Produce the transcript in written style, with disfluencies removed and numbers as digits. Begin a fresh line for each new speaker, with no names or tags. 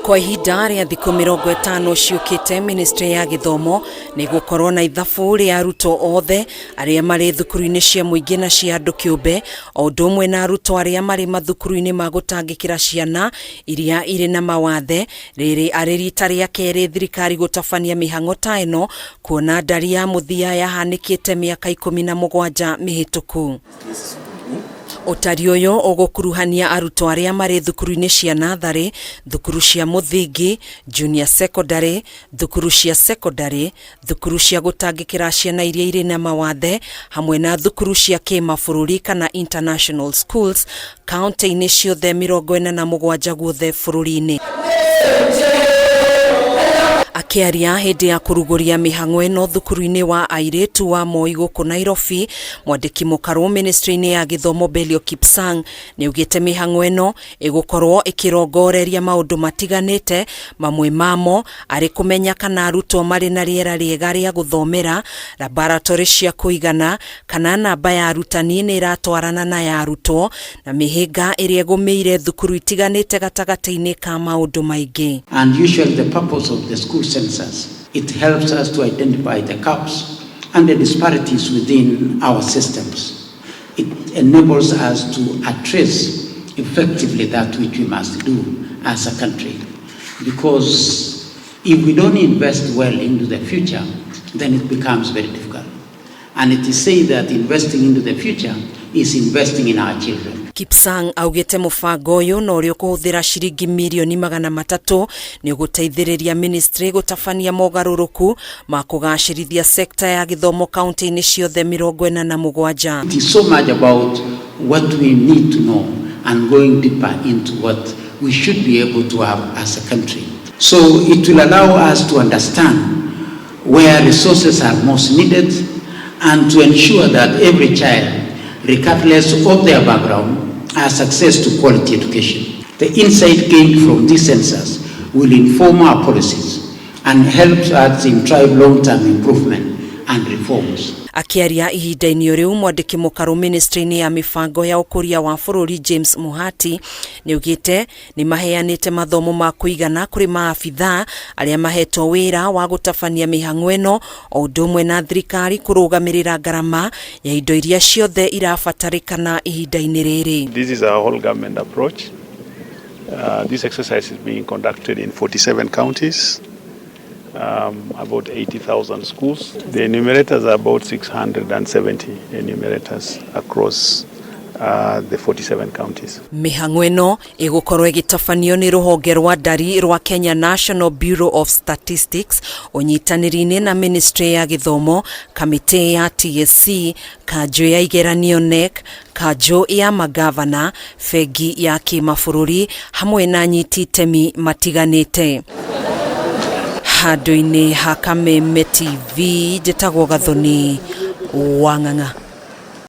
Kwa ihinda rĩa thikũ 50 ciũkĩte, Ministry ya Gĩthomo nĩ gũkorwo na ithabu rĩa arutwo othe arĩa marĩ thukuru-inĩ cia mũingĩ na cia andũ kĩũmbe, o ũndũ ũmwe na arutwo arĩa marĩ mathukuru-inĩ ma gũtangĩkĩra ciana iria irĩ na mawathe. Rĩrĩ arĩ rita rĩa kerĩ thirikari gũtabania mĩhang'o ta ĩno, kuona ndari ya mũthia yahanĩkĩte mĩaka 17 mĩhĩtũku. Utari ũyũ ũgũkuruhania arutwo arĩa marĩ thukuru-inĩ cia natharĩ, thukuru cia mũthingi, junior secondary, thukuru cia secondary, thukuru cia gũtangĩkĩra ciana iria irĩ na mawathe, hamwe na thukuru cia kĩmabũrũri kana international schools, kaunti-inĩ ciothe 47 guothe bũrũri-inĩ. Akiaria hĩndĩ ya kuruguria mĩhang'o ĩno thukuru-inĩ wa airĩtu wa Moi gũkũ Nairobi, mwandĩki mũkarũ Ministry-inĩ ya Gĩthomo Belio Kipsang nĩ augĩte mĩhang'o ĩno ĩgũkorwo ĩkĩrongoreria maũndũ matiganĩte, mamwe mamo arĩ kũmenya kana arutwo marĩ na rĩera rĩega rĩa gũthomera, laboratory cia kũigana, kana namba ya arutani nĩ ĩratwarana na ya arutwo, na mĩhĩnga ĩrĩa ĩgũmĩire thukuru itiganĩte gatagatĩ-inĩ ka maũndũ maingĩ.
And usually the purpose of the school census, it helps us to identify the gaps and the disparities within our systems. It enables us to address effectively that which we must do as a country. Because if we don't invest well into the future, then it becomes very difficult. And it is said that investing into the future is investing in our children.
Kipsang augĩte mũbango ũyũ no ũrĩ kũhũthĩra ciringi mirioni 300 nĩ ũgũteithĩrĩria ministry gũtabania mogarũrũku ma kũgacĩrithia sekta ya gĩthomo kaunti-inĩ ciothe 47.
It is so much about what we need to know and going deeper into what we should be able to have as a country. So it will allow us to understand where resources are most needed and to ensure that every child, regardless of their background, has access to quality education. The insight gained from this census will inform our policies and help us in drive long-term improvement and reforms.
Akiaria ihinda-inĩ rĩu mwandĩki mũkarũ Ministry-inĩ ya mĩbango ya ũkũria wa bũrũri James Muhati nĩ augĩte nĩ maheanĩte mathomo ma kũigana kũrĩ maabitha arĩa mahetwo wĩra wa gũtabania mĩhang'o ĩno, o ũndũ ũmwe na thirikari kũrũgamĩrĩra ngarama ya indo iria ciothe irabatarĩkana ihinda-inĩ rĩrĩ.
This is our whole government approach. This exercise is being conducted in 47 counties. About 80,000 schools. The enumerators are about 670 enumerators across the 47 counties.
Mĩhang'o ĩno ĩgũkorwo ĩgĩtabanio nĩ rũhonge rwa ndari rwa Kenya National Bureau of Statistics ũnyitanĩri-inĩ na Ministry ya Gĩthomo, kamĩtĩ ya TSC, kanjũ ya igeranio NEC, kanjũ ya magavana, bengi ya kĩmabũrũri, hamwe na anyiti itemi matiganĩte. Handũ-inĩ ha Kameme TV, njĩtagwo Gathoni Wang'ang'a.